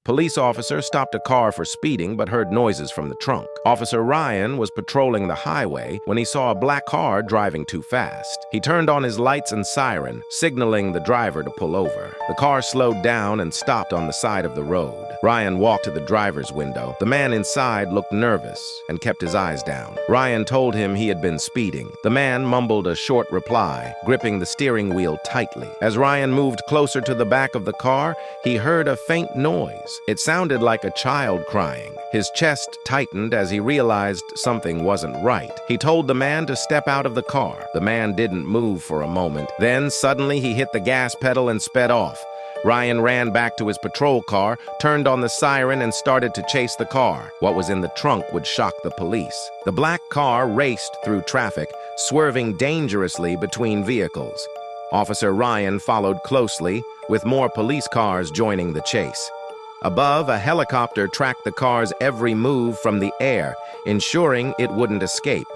Police officer stopped a car for speeding but heard noises from the trunk. Officer Ryan was patrolling the highway when he saw a black car driving too fast. He turned on his lights and siren, signaling the driver to pull over. The car slowed down and stopped on the side of the road. Ryan walked to the driver's window. The man inside looked nervous and kept his eyes down. Ryan told him he had been speeding. The man mumbled a short reply, gripping the steering wheel tightly. As Ryan moved closer to the back of the car, he heard a faint noise. It sounded like a child crying. His chest tightened as he realized something wasn't right. He told the man to step out of the car. The man didn't move for a moment. Then suddenly he hit the gas pedal and sped off. Ryan ran back to his patrol car, turned on the siren, and started to chase the car. What was in the trunk would shock the police. The black car raced through traffic, swerving dangerously between vehicles. Officer Ryan followed closely, with more police cars joining the chase. Above, a helicopter tracked the car's every move from the air, ensuring it wouldn't escape.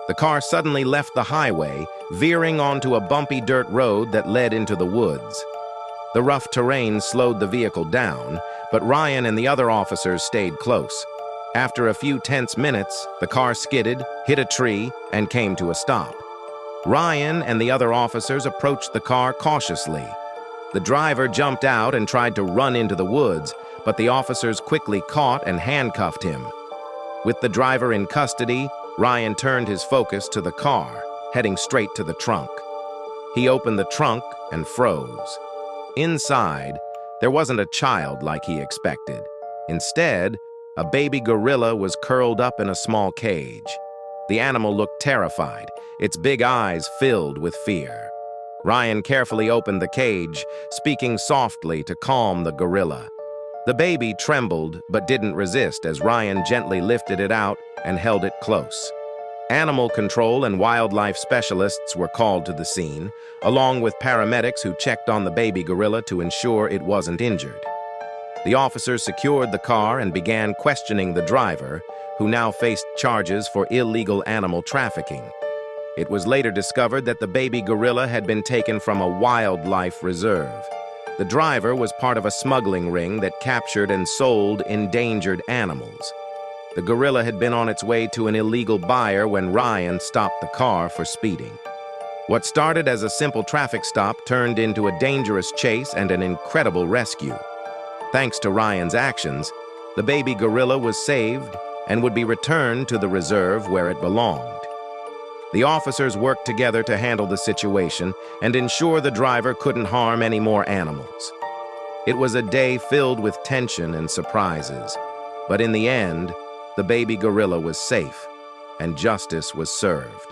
The car suddenly left the highway, veering onto a bumpy dirt road that led into the woods. The rough terrain slowed the vehicle down, but Ryan and the other officers stayed close. After a few tense minutes, the car skidded, hit a tree, and came to a stop. Ryan and the other officers approached the car cautiously. The driver jumped out and tried to run into the woods, but the officers quickly caught and handcuffed him. With the driver in custody, Ryan turned his focus to the car, heading straight to the trunk. He opened the trunk and froze. Inside, there wasn't a child like he expected. Instead, a baby gorilla was curled up in a small cage. The animal looked terrified, its big eyes filled with fear. Ryan carefully opened the cage, speaking softly to calm the gorilla. The baby trembled but didn't resist as Ryan gently lifted it out and held it close. Animal control and wildlife specialists were called to the scene, along with paramedics who checked on the baby gorilla to ensure it wasn't injured. The officers secured the car and began questioning the driver, who now faced charges for illegal animal trafficking. It was later discovered that the baby gorilla had been taken from a wildlife reserve. The driver was part of a smuggling ring that captured and sold endangered animals. The gorilla had been on its way to an illegal buyer when Ryan stopped the car for speeding. What started as a simple traffic stop turned into a dangerous chase and an incredible rescue. Thanks to Ryan's actions, the baby gorilla was saved and would be returned to the reserve where it belonged. The officers worked together to handle the situation and ensure the driver couldn't harm any more animals. It was a day filled with tension and surprises, but in the end, the baby gorilla was safe and justice was served.